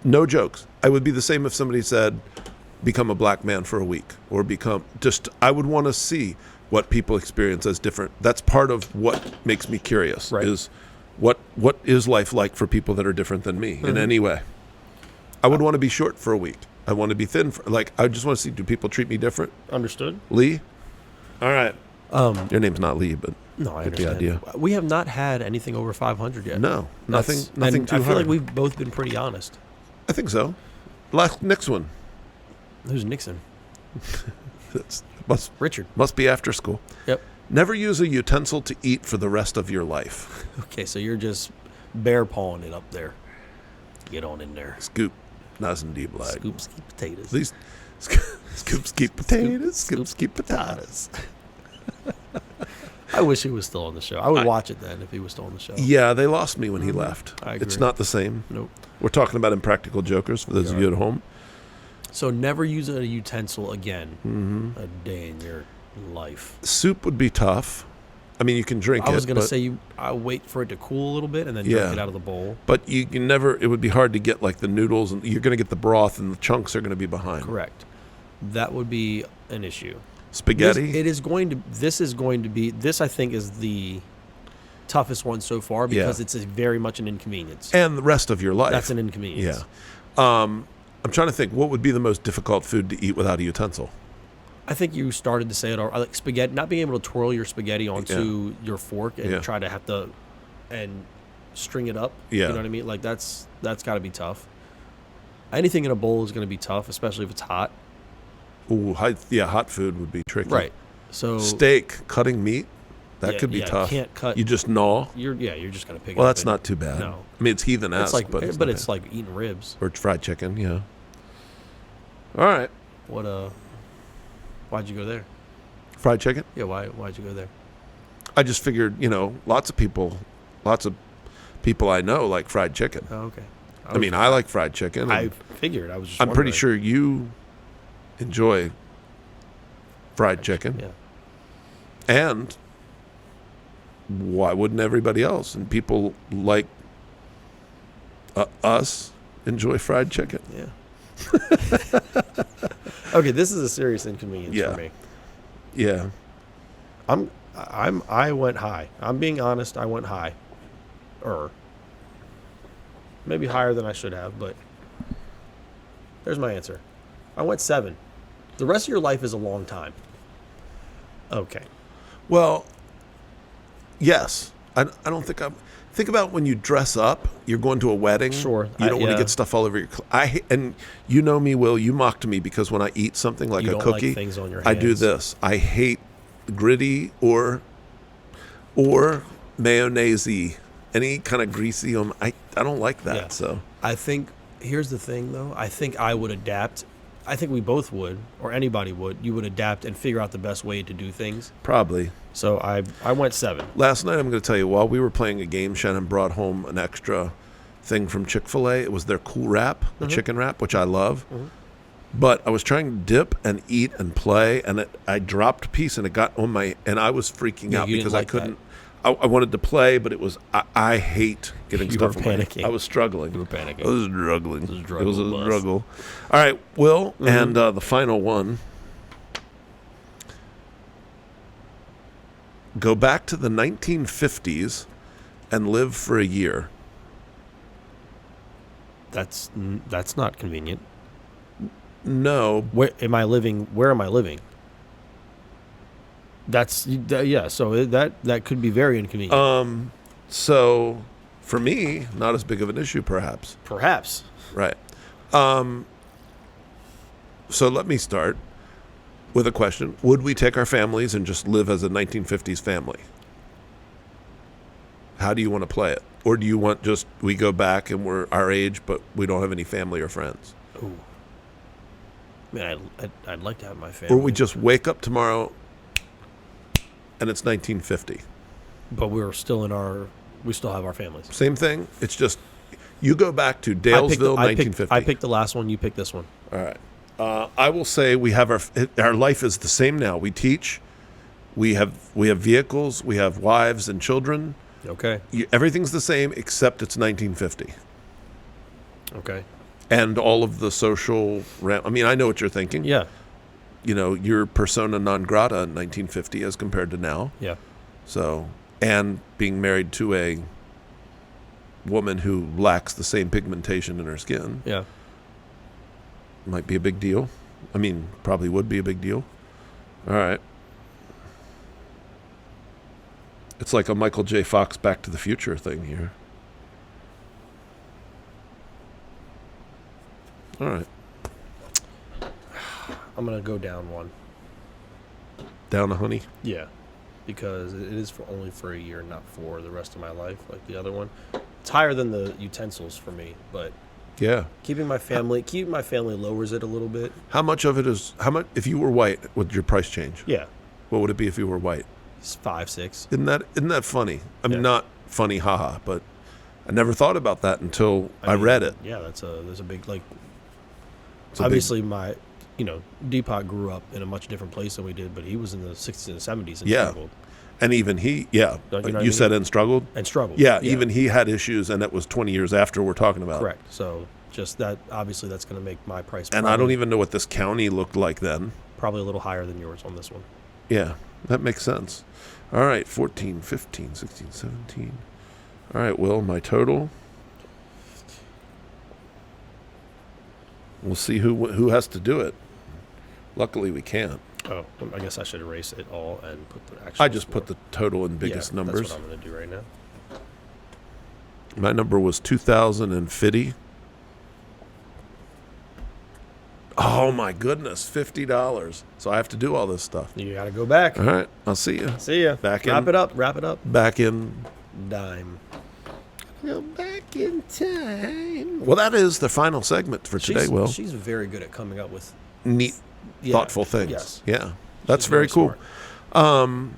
No jokes. I would be the same if somebody said, become a black man for a week, or I would want to see what people experience as different. That's part of what makes me curious, Right. is what is life like for people that are different than me in any way. I would want to be short for a week. I want to be thin. I just want to see, do people treat me different? Understood. Lee? All right. Your name's not Lee, but No, I get the understand. idea. We have not had anything over 500 yet. No, nothing And too I feel hard. like we've both been pretty honest. I think so. Next one. Who's Nixon? Richard. Must be after school. Yep. Never use a utensil to eat for the rest of your life. Okay, so you're just bear pawing it up there. Get on in there. Scoop. Nothing deep like. Scoops, keep potatoes. These scoops keep potatoes. Scoops keep potatoes. I wish he was still on the show. I would watch it then if he was still on the show. Yeah, they lost me when he left. I agree. It's not the same. Nope. We're talking about Impractical Jokers for those of you at home. So never use a utensil again a day in your life. Soup would be tough. I mean, you can drink it. I was going to say I wait for it to cool a little bit and then drink it out of the bowl. But you can never. It would be hard to get like the noodles, and you're going to get the broth, and the chunks are going to be behind. Correct. That would be an issue. Spaghetti. This I think is the toughest one so far because it's very much an inconvenience. And the rest of your life. That's an inconvenience. Yeah. I'm trying to think, what would be the most difficult food to eat without a utensil? I think you started to say it already. Like spaghetti, not being able to twirl your spaghetti onto your fork and try to have to and string it up. Yeah. You know what I mean? Like that's got to be tough. Anything in a bowl is going to be tough, especially if it's hot. Ooh, hot food would be tricky. Right. So steak, cutting meat, that could be tough. You can't cut. You just gnaw. You're just going to pick it up. Well, that's not too bad. No. I mean, it's heathen-esque, but it's like eating ribs. Or fried chicken, yeah. All right. Why'd you go there? Fried chicken? Yeah, why'd you go there? I just figured, lots of people I know like fried chicken. Oh, okay. I like fried chicken. I figured. I was just I'm pretty wondering. sure you enjoy fried chicken. Yeah. And why wouldn't everybody else? And people like us enjoy fried chicken. Yeah. Okay, this is a serious inconvenience for me. Yeah. I went high. I'm being honest, I went high. Maybe higher than I should have, but there's my answer. I went 7. The rest of your life is a long time. Okay. Well, yes. I don't think think about when you dress up, you're going to a wedding. Sure. You don't want to get stuff all over your and you know me, Will, you mocked me because when I eat something like You a don't cookie, like things on your I do hands. this. I hate gritty or mayonnaise-y. Any kind of greasy I don't like that. Yeah. So I think here's the thing though. I think I would adapt. I think we both would, or anybody would. You would adapt and figure out the best way to do things. probably. So I went 7. Last night, I'm going to tell you, while we were playing a game, Shannon brought home an extra thing from Chick-fil-A. It was their cool wrap, the chicken wrap, which I love. But I was trying to dip and eat and play, and I dropped a piece, and it got on and I was freaking out you didn't because like I couldn't. I wanted to play, but it was I hate getting You stuff were away. panicking. I was struggling. You were panicking. I was struggling. It was a It struggle was a bus. struggle. All right, Will, and the final one. Go back to the 1950s and live for a year. That's not convenient. No, Where am I living? So that could be very inconvenient. so for me, not as big of an issue, perhaps. Perhaps. Right. So let me start with a question. Would we take our families and just live as a 1950s family? How do you want to play it? Or do you want just we go back and we're our age, but we don't have any family or friends? Ooh. I mean, I'd like to have my family. Or we just wake up tomorrow and it's 1950. But we still have our families. Same thing. It's just you go back to Dalesville, 1950. I picked the last one. You picked this one. All right. I will say we have our life is the same now. We teach, we have vehicles, we have wives and children. Okay. Everything's the same except it's 1950. Okay. And all of the social... I mean, I know what you're thinking. Yeah. You know, you're persona non grata in 1950 as compared to now. Yeah. So, and being married to a woman who lacks the same pigmentation in her skin Yeah. might be a big deal. I mean, probably would be a big deal. All right. It's like a Michael J. Fox Back to the Future thing here. All right. I'm going to go down one. Down a honey? Yeah. Because it is only for a year, not for the rest of my life, like the other one. It's higher than the utensils for me, but Yeah. keeping my family lowers it a little bit. How much of it is, if you were white, would your price change? Yeah. What would it be if you were white? It's 5, 6. Isn't that funny? I mean, Yeah. not funny, haha, but I never thought about that until I read it. Yeah, there's a big, like, It's a obviously Deepak grew up in a much different place than we did, but he was in the 60s and 70s and Yeah. struggled. And even he, yeah, Don't you know what I you mean? said and struggled? And struggled. Yeah, even he had issues, and it was 20 years after we're talking about. Correct. So just that, obviously that's going to make my price And I don't even know what this county looked like then. probably a little higher than yours on this one. Yeah, that makes sense. All right, 14, 15, 16, 17. All right, Will, my total. We'll see who has to do it. Luckily, we can't. Oh, I guess I should erase it all and put the actual I just put the total in biggest numbers. That's what I'm going to do right now. My number was 2,050. Oh, my goodness, $50. So I have to do all this stuff. You got to go back. All right, I'll see you. See ya. Back Wrap in. it up. Wrap it up. Back in. Dime. Go back in time. Well, that is the final segment for today, Will. She's very good at coming up with Neat, yeah, thoughtful things. Yes. Yeah, that's She's very cool. smart.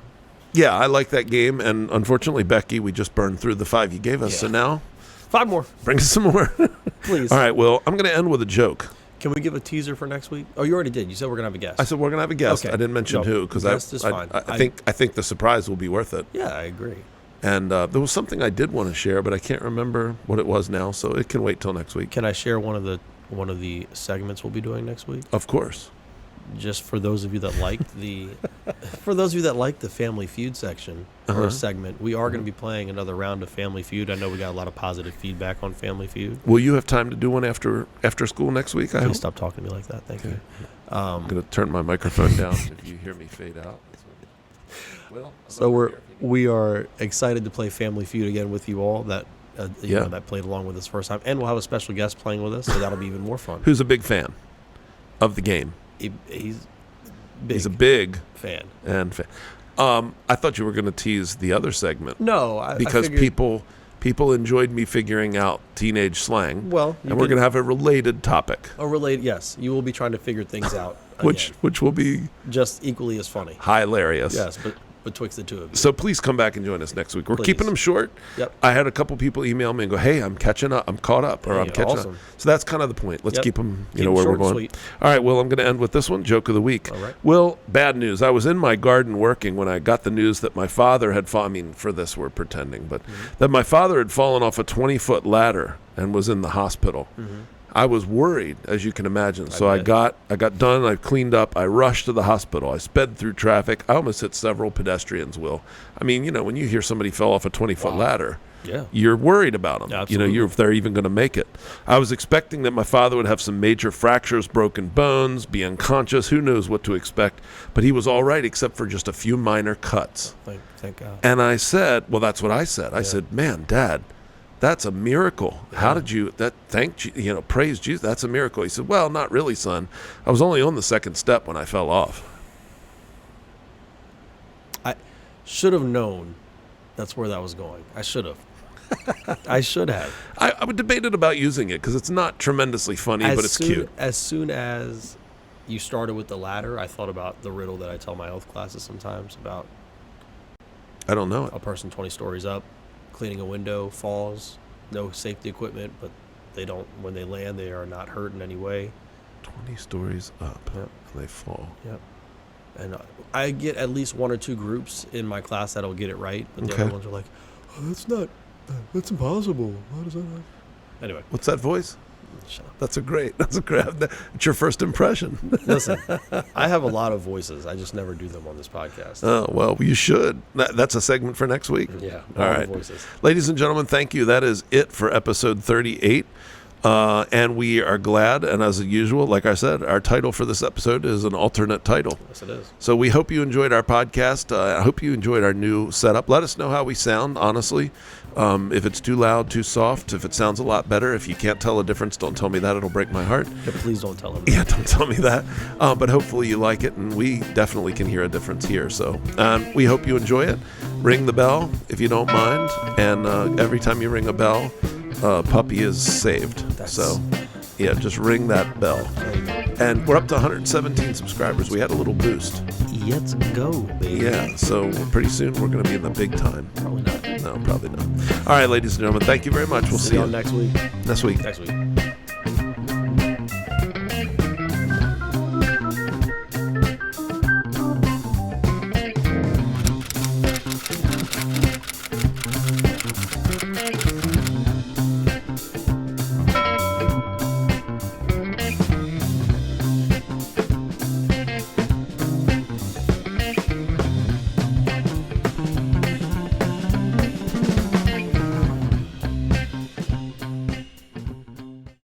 Yeah, I like that game. And unfortunately, Becky, we just burned through the 5 you gave us. Yeah. So now, 5 more, bring us some more. please. All right, Will, I'm going to end with a joke. Can we give a teaser for next week? Oh, you already did. You said we're going to have a guest. I said we're going to have a guest. Okay. I didn't mention No, who because guest is fine. I think the surprise will be worth it. Yeah, I agree. And there was something I did want to share, but I can't remember what it was now, so it can wait till next week. Can I share one of the segments we'll be doing next week? Of course. Just for those of you that liked the Family Feud section or segment, we are going to be playing another round of Family Feud. I know we got a lot of positive feedback on Family Feud. Will you have time to do one after school next week? I hope. Please stop talking to me like that. Thank you. I'm going to turn my microphone down if you hear me fade out. Well, So we are excited to play Family Feud again with you all that that played along with us first time, and we'll have a special guest playing with us, so that'll be even more fun. Who's a big fan of the game? He's a big fan. I thought you were going to tease the other segment. No, because I figured, people enjoyed me figuring out teenage slang. Well, and we're going to have a related topic, yes, you will be trying to figure things out, which will be just equally as funny. hilarious. Yes, but betwixt the two of you. So please come back and join us next week. We're Please. keeping them short. Yep. I had a couple people email me and go, "Hey, I'm catching up. I'm caught up, or Hey, I'm catching awesome. up." So that's kind of the point. Let's Yep. keep them, Keep 'em where short we're and going. sweet. All right. Well, I'm going to end with this one. Joke of the week. All right. Well, bad news. I was in my garden working when I got the news that my father had fallen. I mean, for this we're pretending, but that my father had fallen off a 20-foot ladder and was in the hospital. Mm-hmm. I was worried, as you can imagine. So I bet. got done. I cleaned up. I rushed to the hospital. I sped through traffic. I almost hit several pedestrians, Will. I mean, when you hear somebody fell off a 20-foot ladder, Yeah. you're worried about them. Absolutely. If they're even going to make it. I was expecting that my father would have some major fractures, broken bones, be unconscious. Who knows what to expect? But he was all right, except for just a few minor cuts. Thank God. And I said, well, that's what I said. I said, man, Dad, that's a miracle. How did you, praise Jesus, that's a miracle. He said, well, not really, son. I was only on the second step when I fell off. I should have known that's where that was going. I should have. I should have. I would debate about using it because it's not tremendously funny, but it's cute. As soon as you started with the ladder, I thought about the riddle that I tell my health classes sometimes about I don't know it. a person 20 stories up, cleaning a window, falls, no safety equipment, but when they land, they are not hurt in any way. 20 stories up, Yep. and they fall. Yep. And I get at least 1 or 2 groups in my class that'll get it right, but the Okay. other ones are like, oh, that's impossible. How does that happen? Anyway. What's that voice? That's a great. It's your first impression. Listen, I have a lot of voices. I just never do them on this podcast. Oh, well, you should. That's a segment for next week. Yeah. All right. Voices. Ladies and gentlemen, thank you. That is it for episode 38. And we are glad, and as usual, like I said, our title for this episode is an alternate title. Yes, it is. So we hope you enjoyed our podcast. I hope you enjoyed our new setup. Let us know how we sound, honestly. If it's too loud, too soft, if it sounds a lot better. If you can't tell a difference, don't tell me that. It'll break my heart. Yeah, please don't tell them. Yeah, don't tell me that. But hopefully you like it, and we definitely can hear a difference here. So we hope you enjoy it. Ring the bell if you don't mind. And every time you ring a bell, puppy is saved. So, yeah, just ring that bell. And we're up to 117 subscribers. We had a little boost. Let's go, baby. Yeah, so pretty soon we're going to be in the big time. Probably not. No, probably not. All right, ladies and gentlemen, thank you very much. We'll see you next week. Next week. Next week.